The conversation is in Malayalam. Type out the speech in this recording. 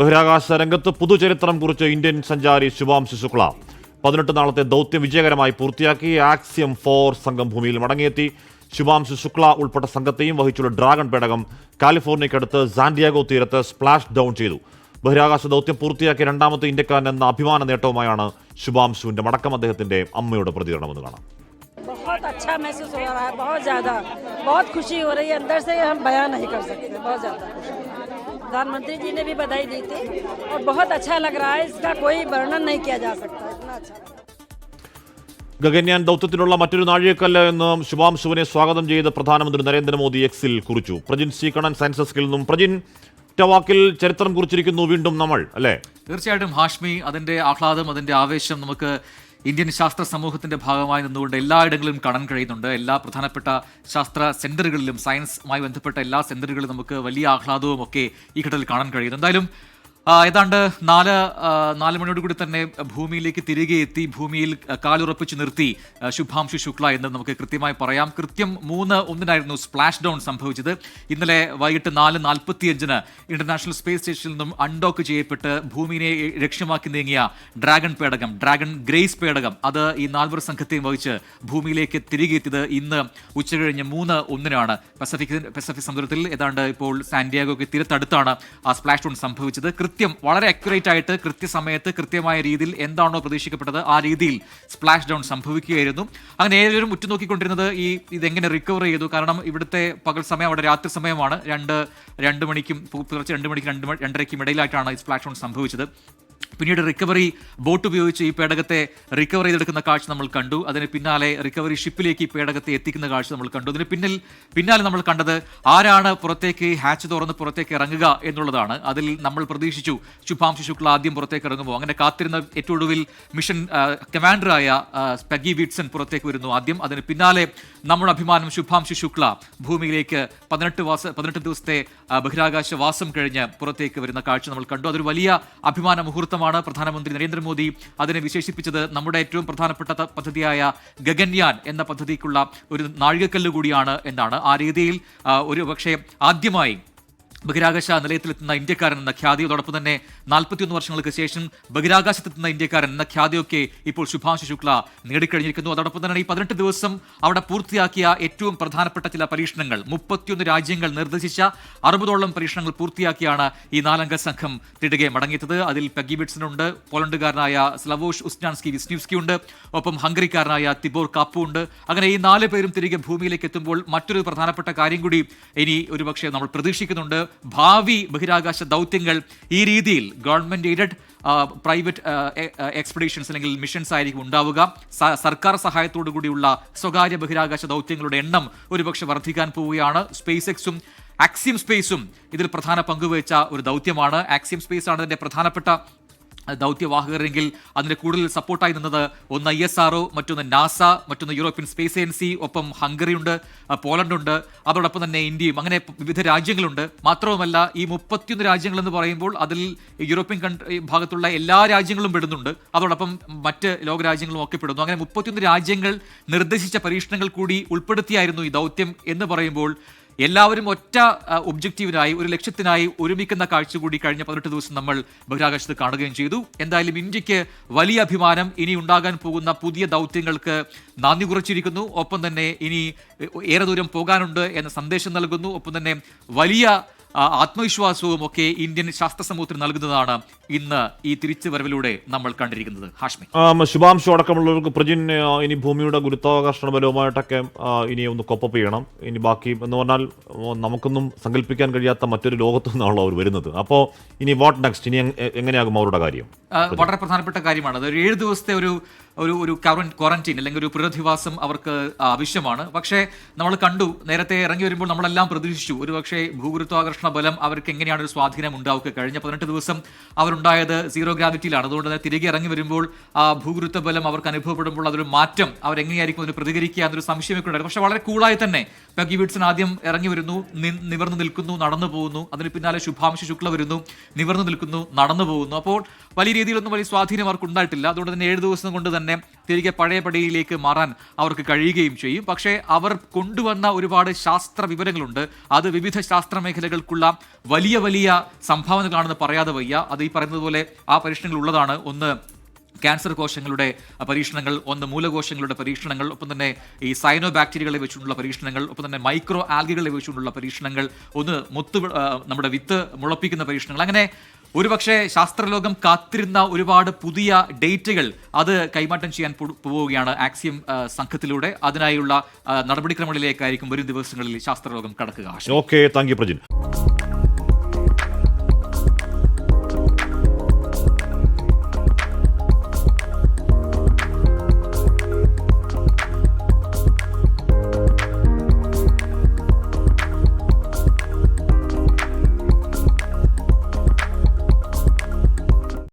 ബഹിരാകാശ രംഗത്ത് പുതുചരിത്രം കുറിച്ച ഇന്ത്യൻ സഞ്ചാരി ശുഭാംശു ശുക്ല 18 നാളത്തെ ദൗത്യം വിജയകരമായി പൂർത്തിയാക്കി. ആക്സിയം 4 സംഘം ഭൂമിയിൽ മടങ്ങിയെത്തി. ശുഭാംശു ശുക്ല ഉൾപ്പെട്ട സംഘത്തെയും വഹിച്ചുള്ള ഡ്രാഗൺ പേടകം കാലിഫോർണിയക്കടുത്ത് സാന്റിയാഗോ തീരത്ത് സ്പ്ലാഷ് ഡൗൺ ചെയ്തു. ബഹിരാകാശ ദൗത്യം പൂർത്തിയാക്കിയ രണ്ടാമത്തെ ഇന്ത്യക്കാരൻ എന്ന അഭിമാന നേട്ടവുമായാണ് ശുഭാംശുവിന്റെ മടക്കം. അദ്ദേഹത്തിന്റെ അമ്മയുടെ പ്രതികരണം എന്ന് കാണാം. बहुत अच्छा महसूस हो रहा है, बहुत ज़्यादा, बहुत खुशी हो रही है, अंदर से हम बयान नहीं कर सकते, बहुत ज़्यादा खुशी। प्रधानमंत्री जी ने भी बधाई दी थी और बहुत अच्छा लग रहा है, इसका कोई वर्णन नहीं किया जा सकता, इतना अच्छा। ഗഗൻയാൻ ദൗത്യത്തിനുള്ള മറ്റൊരു നാഴികക്കല്ല് എന്ന് ശുഭാംശുവിനെ സ്വാഗതം ചെയ്ത് പ്രധാനമന്ത്രി നരേന്ദ്രമോദി എക്സിൽ കുറിച്ചു. പ്രജിൻ സി കണ്ണൻ സയൻസ് ഡെസ്കിൽ നിന്നും. പ്രജിൻ, ഒറ്റവാക്കിൽ ചരിത്രം കുറിച്ചിരിക്കുന്നു വീണ്ടും നമ്മൾ, അല്ലേ? തീർച്ചയായിട്ടും ഹാഷ്മി, അതിന്റെ ആഹ്ലാദം, അതിന്റെ ആവേശം നമുക്ക് ഇന്ത്യൻ ശാസ്ത്ര സമൂഹത്തിന്റെ ഭാഗമായി നിന്നുകൊണ്ട് എല്ലായിടങ്ങളിലും കാണാൻ കഴിയുന്നുണ്ട്. എല്ലാ പ്രധാനപ്പെട്ട ശാസ്ത്ര സെന്ററുകളിലും സയൻസുമായി ബന്ധപ്പെട്ട എല്ലാ സെന്ററുകളിലും നമുക്ക് വലിയ ആഹ്ലാദവും ഒക്കെ ഈ ഘട്ടത്തിൽ കാണാൻ കഴിയുന്നു. എന്തായാലും ഏതാണ്ട് 4 മണിയോട് കൂടി തന്നെ ഭൂമിയിലേക്ക് തിരികെ എത്തി, ഭൂമിയിൽ കാലുറപ്പിച്ച് നിർത്തി ശുഭാംശു ശുക്ല എന്ന് നമുക്ക് കൃത്യമായി പറയാം. കൃത്യം 3:01 സ്പ്ലാഷ് ഡൗൺ സംഭവിച്ചത്. ഇന്നലെ വൈകിട്ട് 4:45 ഇന്റർനാഷണൽ സ്പേസ് സ്റ്റേഷനിൽ നിന്നും അൺഡോക്ക് ചെയ്യപ്പെട്ട് ഭൂമിയെ ലക്ഷ്യമാക്കി നീങ്ങിയ ഡ്രാഗൺ പേടകം, ഡ്രാഗൺ ഗ്രേസ് പേടകം, അത് ഈ 4 സംഘത്തെയും വഹിച്ച് ഭൂമിയിലേക്ക് തിരികെ എത്തിയത് ഇന്ന് ഉച്ചകഴിഞ്ഞ് 3:01 പസഫിക് സമുദ്രത്തിൽ ഏതാണ്ട് ഇപ്പോൾ സാന്റിയാഗോയ്ക്ക് തീരത്തടുത്താണ് ആ സ്പ്ലാഷ് ഡൗൺ സംഭവിച്ചത്. വളരെ അക്യുറേറ്റ് ആയിട്ട് കൃത്യസമയത്ത് കൃത്യമായ രീതിയിൽ എന്താണോ പ്രതീക്ഷിക്കപ്പെട്ടത് ആ രീതിയിൽ സ്പ്ലാഷ് ഡൗൺ സംഭവിക്കുകയായിരുന്നു. അങ്ങനെ ഏവരും ഉറ്റുനോക്കിക്കൊണ്ടിരുന്നത് ഇതെങ്ങനെ റിക്കവർ ചെയ്തു. കാരണം ഇവിടുത്തെ പകൽ സമയം അവിടെ രാത്രി സമയമാണ്. 2 മണിക്കും പുലർച്ചെ 2 മണിക്കും 2:30ക്കും ഇടയിലായിട്ടാണ് ഈ സ്പ്ലാഷ് ഡൗൺ സംഭവിച്ചത്. പിന്നീട് റിക്കവറി ബോട്ട് ഉപയോഗിച്ച് ഈ പേടകത്തെ റിക്കവർ ചെയ്തെടുക്കുന്ന കാഴ്ച നമ്മൾ കണ്ടു. അതിന് പിന്നാലെ റിക്കവറി ഷിപ്പിലേക്ക് ഈ പേടകത്തെ എത്തിക്കുന്ന കാഴ്ച നമ്മൾ കണ്ടു. അതിന് പിന്നാലെ നമ്മൾ കണ്ടത് ആരാണ് പുറത്തേക്ക് ഹാച്ച് തുറന്ന് പുറത്തേക്ക് ഇറങ്ങുക എന്നുള്ളതാണ്. അതിൽ നമ്മൾ പ്രതീക്ഷിച്ചു ശുഭാംശു ശുക്ല ആദ്യം പുറത്തേക്ക് ഇറങ്ങുമോ. അങ്ങനെ കാത്തിരുന്ന ഏറ്റവും ഒടുവിൽ മിഷൻ കമാൻഡറായ പെഗി വിറ്റ്സൺ പുറത്തേക്ക് വരുന്നു ആദ്യം. അതിന് പിന്നാലെ നമ്മുടെ അഭിമാനം ശുഭാംശു ശുക്ല ഭൂമിയിലേക്ക് 18 ദിവസത്തെ ബഹിരാകാശ വാസം കഴിഞ്ഞ് പുറത്തേക്ക് വരുന്ന കാഴ്ച നമ്മൾ കണ്ടു. അതൊരു വലിയ അഭിമാന മുഹൂർത്തമാണ്. പ്രധാനമന്ത്രി നരേന്ദ്രമോദി അതിനെ വിശേഷിപ്പിച്ചത് നമ്മുടെ ഏറ്റവും പ്രധാനപ്പെട്ട പദ്ധതിയായ ഗഗൻയാൻ എന്ന പദ്ധതിക്കുള്ള ഒരു നാഴികക്കല്ല് കൂടിയാണ് എന്നാണ്. ആ രീതിയിൽ ഒരു പക്ഷേ ആദ്യമായി ബഹിരാകാശ നിലയത്തിലെത്തുന്ന ഇന്ത്യക്കാരൻ എന്ന ഖ്യാതി, അതോടൊപ്പം തന്നെ 41 വർഷങ്ങൾക്ക് ശേഷം ബഹിരാകാശത്തെത്തുന്ന ഇന്ത്യക്കാരൻ എന്ന ഖ്യാതിയൊക്കെ ഇപ്പോൾ ശുഭാംശു ശുക്ല നേടിക്കഴിഞ്ഞിരിക്കുന്നു. അതോടൊപ്പം തന്നെ ഈ 18 ദിവസം അവിടെ പൂർത്തിയാക്കിയ ഏറ്റവും പ്രധാനപ്പെട്ട ചില പരീക്ഷണങ്ങൾ, 31 രാജ്യങ്ങൾ നിർദ്ദേശിച്ച 60ഓളം പരീക്ഷണങ്ങൾ പൂർത്തിയാക്കിയാണ് ഈ 4-അംഗ സംഘം തിരികെ മടങ്ങിയെത്തത്. അതിൽ പെഗി വിറ്റ്സൺ ഉണ്ട്, പോളണ്ടുകാരനായ സ്ലവോഷ് വിസ്നിവ്സ്കി ഉണ്ട്, ഒപ്പം ഹംഗറിക്കാരനായ തിബോർ കാപ്പു ഉണ്ട്. അങ്ങനെ ഈ 4 പേരും തിരികെ ഭൂമിയിലേക്ക് എത്തുമ്പോൾ മറ്റൊരു പ്രധാനപ്പെട്ട കാര്യം കൂടി ഇനി ഒരുപക്ഷെ നമ്മൾ പ്രതീക്ഷിക്കുന്നുണ്ട്. ഭാവി ബഹിരാകാശ ദൗത്യങ്ങൾ ഈ രീതിയിൽ ഗവൺമെന്റ് എയ്ഡഡ് പ്രൈവറ്റ് എക്സ്പെഡീഷൻസ് അല്ലെങ്കിൽ മിഷൻസ് ആയിരിക്കും ഉണ്ടാവുക. സർക്കാർ സഹായത്തോടു കൂടിയുള്ള സ്വകാര്യ ബഹിരാകാശ ദൗത്യങ്ങളുടെ എണ്ണം ഒരുപക്ഷെ വർദ്ധിക്കാൻ പോവുകയാണ്. സ്പേസ് എക്സും ആക്സിയം സ്പേസും ഇതിൽ പ്രധാന പങ്കുവഹിച്ച ഒരു ദൗത്യമാണ്. ആക്സിയം സ്പേസ് ആണ് ഇതിന്റെ പ്രധാനപ്പെട്ട ദൗത്യവാഹകരെങ്കിൽ അതിന് കൂടുതൽ സപ്പോർട്ടായി നിന്നത് ഒന്ന് ISRO, മറ്റൊന്ന് നാസ, മറ്റൊന്ന് യൂറോപ്യൻ സ്പേസ് ഏജൻസി, ഒപ്പം ഹംഗറിയുണ്ട്, പോളണ്ടുണ്ട്, അതോടൊപ്പം തന്നെ ഇന്ത്യയും. അങ്ങനെ വിവിധ രാജ്യങ്ങളുണ്ട്. മാത്രവുമല്ല ഈ 31 രാജ്യങ്ങൾ എന്ന് പറയുമ്പോൾ അതിൽ യൂറോപ്യൻ ഭാഗത്തുള്ള എല്ലാ രാജ്യങ്ങളും പെടുന്നുണ്ട്, അതോടൊപ്പം മറ്റ് ലോകരാജ്യങ്ങളും ഒക്കെ പെടുന്നു. അങ്ങനെ 31 രാജ്യങ്ങൾ നിർദ്ദേശിച്ച പരീക്ഷണങ്ങൾ കൂടി ഉൾപ്പെടുത്തിയായിരുന്നു ഈ ദൗത്യം എന്ന് പറയുമ്പോൾ എല്ലാവരും ഒറ്റ ഒബ്ജക്റ്റീവിനായി, ഒരു ലക്ഷ്യത്തിനായി ഒരുമിക്കുന്ന കാഴ്ച കൂടി കഴിഞ്ഞ 18 ദിവസം നമ്മൾ ബഹിരാകാശത്ത് കാണുകയും ചെയ്തു. എന്തായാലും ഇന്ത്യക്ക് വലിയ അഭിമാനം. ഇനി ഉണ്ടാകാൻ പോകുന്ന പുതിയ ദൗത്യങ്ങൾക്ക് നന്ദി കുറിച്ചിരിക്കുന്നു. ഒപ്പം തന്നെ ഇനി ഏറെ ദൂരം പോകാനുണ്ട് എന്ന സന്ദേശം നൽകുന്നു. ഒപ്പം തന്നെ വലിയ ആത്മവിശ്വാസവും ഒക്കെ ഇന്ത്യൻ ശാസ്ത്ര സമൂഹത്തിന് നൽകുന്നതാണ് ഇന്ന് ഈ തിരിച്ചുവരവിലൂടെ നമ്മൾ കണ്ടിരിക്കുന്നത്. ഹാഷ്മി, ശുഭാംശു അടക്കമുള്ളവർക്ക് പ്രജിൻ ഇനി ഭൂമിയുടെ ഗുരുത്വാകർഷണ ബലവുമായിട്ടൊക്കെ ഇനി ഒന്ന് കോപ്പപ്പ് ചെയ്യണം. ഇനി ബാക്കി എന്ന് പറഞ്ഞാൽ നമുക്കൊന്നും സങ്കല്പിക്കാൻ കഴിയാത്ത മറ്റൊരു ലോകത്തു നിന്നാണല്ലോ അവർ വരുന്നത്. അപ്പോൾ ഇനി വാട്ട് നെക്സ്റ്റ്, ഇനി എങ്ങനെയാകും അവരുടെ കാര്യം? വളരെ പ്രധാനപ്പെട്ട കാര്യമാണ്. അത് 7 ദിവസത്തെ ഒരു ക്വാറന്റൈൻ അല്ലെങ്കിൽ ഒരു പുനരധിവാസം അവർക്ക് ആവശ്യമാണ്. പക്ഷേ നമ്മൾ കണ്ടു, നേരത്തെ ഇറങ്ങി വരുമ്പോൾ നമ്മളെല്ലാം പ്രതീക്ഷിച്ചു ഒരുപക്ഷെ ഭൂഗുരുത്വാകർഷണ ബലം അവർക്ക് എങ്ങനെയാണ് ഒരു സ്വാധീനം ഉണ്ടാവുക. കഴിഞ്ഞ 18 ദിവസം അവരുണ്ടായത് 0 ഗ്രാവിറ്റിയിലാണ്. അതുകൊണ്ട് തന്നെ തിരികെ ഇറങ്ങി വരുമ്പോൾ ആ ഭൂഗുരുത്വ ബലം അവർക്ക് അനുഭവപ്പെടുമ്പോൾ അതൊരു മാറ്റം, അവരെങ്ങനെയായിരിക്കും അതിന് പ്രതികരിക്കുക എന്നൊരു സംശയമൊക്കെ ഉണ്ടായിരുന്നു. പക്ഷേ വളരെ കൂളായി തന്നെ പെഗി വിറ്റ്സൺ ആദ്യം ഇറങ്ങി വരുന്നു, നിവർന്നു നിൽക്കുന്നു, നടന്നു പോകുന്നു. അതിന് പിന്നാലെ ശുഭാംശു ശുക്ല വരുന്നു, നിവർന്നു നിൽക്കുന്നു, നടന്നു പോകുന്നു. അപ്പോൾ വലിയ രീതിയിലൊന്നും വലിയ സ്വാധീനം അവർക്ക് ഉണ്ടായിട്ടില്ല. അതുകൊണ്ട് തന്നെ 7 ദിവസം കൊണ്ട് തന്നെ തിരികെ പഴയ പടിയിലേക്ക് മാറാൻ അവർക്ക് കഴിയുകയും ചെയ്യും. പക്ഷേ അവർ കൊണ്ടുവന്ന ഒരുപാട് ശാസ്ത്ര വിവരങ്ങളുണ്ട്. അത് വിവിധ ശാസ്ത്ര മേഖലകൾക്കുള്ള വലിയ വലിയ സംഭാവനകളാണെന്ന് പറയാതെ വയ്യ. അത് ഈ പറയുന്നത് പോലെ ആ പരീക്ഷണങ്ങൾ ഉള്ളതാണ്. ഒന്ന് ക്യാൻസർ കോശങ്ങളുടെ പരീക്ഷണങ്ങൾ, ഒന്ന് മൂലകോശങ്ങളുടെ പരീക്ഷണങ്ങൾ, ഒപ്പം തന്നെ ഈ സൈനോ ബാക്ടീരിയകളെ വെച്ചുകൊണ്ടുള്ള പരീക്ഷണങ്ങൾ, ഒപ്പം തന്നെ മൈക്രോ ആൽഗകളെ വെച്ചുകൊണ്ടുള്ള പരീക്ഷണങ്ങൾ, ഒന്ന് നമ്മുടെ വിത്ത് മുളപ്പിക്കുന്ന പരീക്ഷണങ്ങൾ. അങ്ങനെ ഒരുപക്ഷെ ശാസ്ത്രലോകം കാത്തിരുന്ന ഒരുപാട് പുതിയ ഡേറ്റുകൾ അത് കൈമാറ്റം ചെയ്യാൻ പോവുകയാണ് ആക്സിയം സംഘത്തിലൂടെ. അതിനായുള്ള നടപടിക്രമങ്ങളിലേക്കായിരിക്കും വരും ദിവസങ്ങളിൽ ശാസ്ത്രലോകം കടക്കുക. Okay, thank you Prajin.